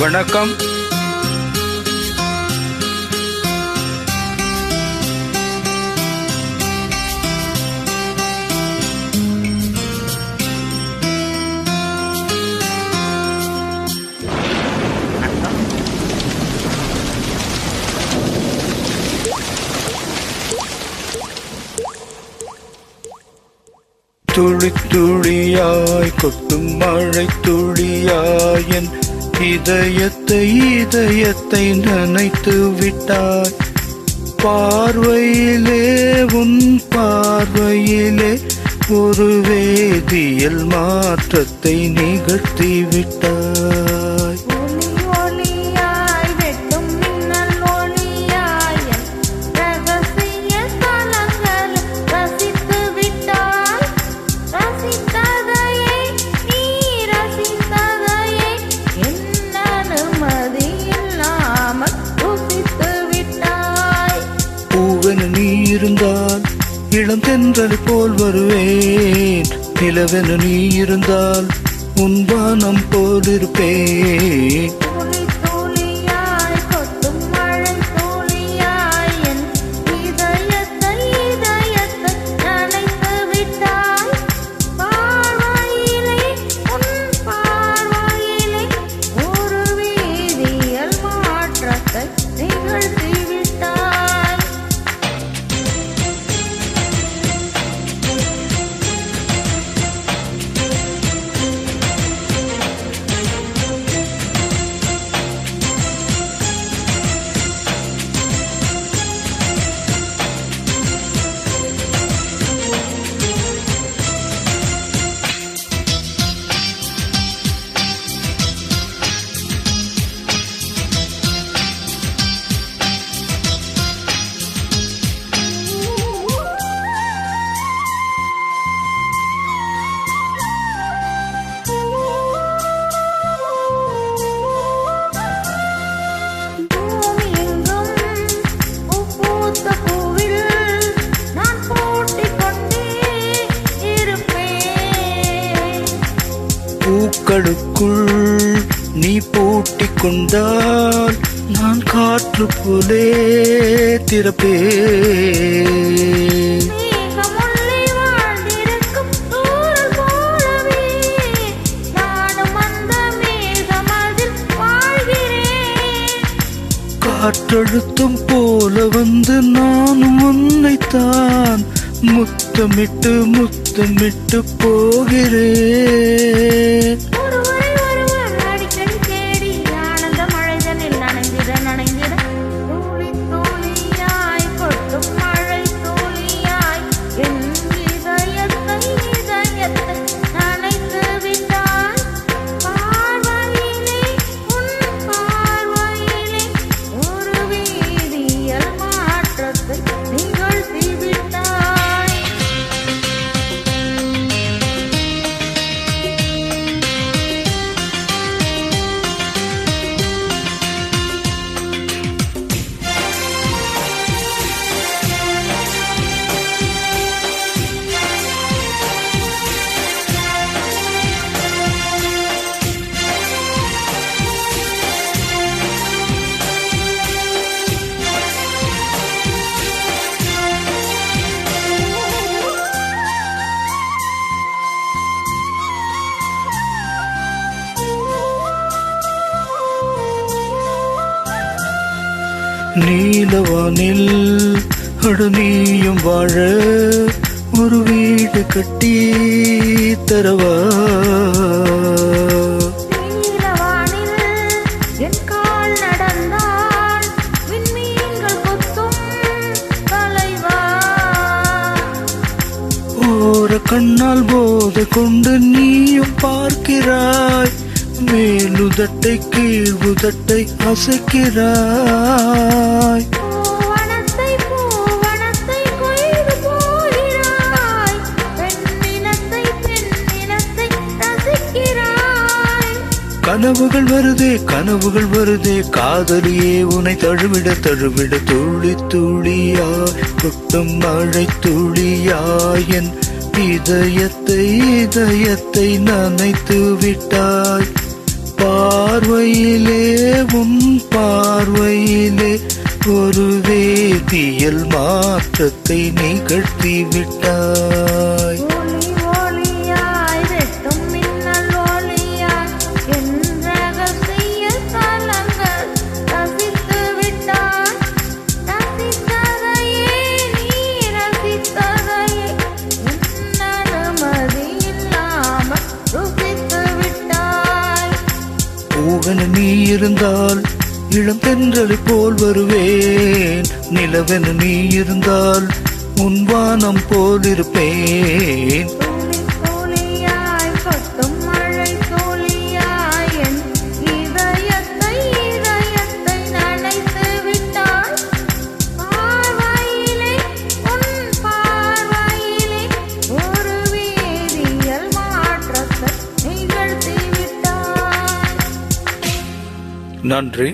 வணக்கம். துளி துளியாய் கொட்டும் மழை துளியாய் என் இதயத்தை நனைத்து விட்டாய். பார்வையிலே உன் பார்வையிலே ஒரு வேதியியல் மாற்றத்தை நிகழ்த்தி விட்டாய். இருந்தால் இளம் தென்றல் போல் வருவேன். நிலவென நீ இருந்தால் உன் வானம் போல் இருப்பேன். பூக்களுக்குள் நீ பூட்டிக் கொண்டால் நான் காற்று போலே திறப்பேன். காற்றழுத்தம் போல வந்து நானும் உன்னைத்தான் முத்தமிட்டு முத்தமிட்டு போகிறேன். நீலவானில் அடுநீயும் வாழ ஒரு வீடு கட்டி தரவா. ஓர கண்ணால் போதை கொண்டு நீயும் பார்க்கிறாய். மேலுதட்டை கீழ்வுதட்டை அசைக்கிறாய். கனவுகள் வருதே கனவுகள் வருதே காதலியே உன்னை தழுவிட தழுவிட துளி துளியாய் கொட்டும் மழை துளியாய் என் இதயத்தை நனைத்து விட்டாய். பார்வையிலே உன் பார்வையிலே ஒரு வேதியியல் மாற்றத்தை நிகழ்த்தி விட்டாய். ஒளி ஒளியாய் வெட்டும் மின்னல் ஒளியாய் என் ரகசிய தலங்கள் ரசித்து விட்டாய். ரசித்ததையே நீ ரசித்ததையே என் அனுமதி இல்லாமல் ருசித்து விட்டாய். பூவன நீ இருந்தால் இளம் தென்றலை போல் வருவேன். நிலவென நீ இருந்தால் முன்வானம் போல் இருப்பேன். துளி துளியாய் கொட்டும் மழை துளியாய் என் இதயத்தை நனைத்து விட்டாய். பார்வையிலே உன் பார்வையிலே ஒரு வேதியியல் மாற்றத்தை நிகழ்த்தி விட்டாய். நன்றி.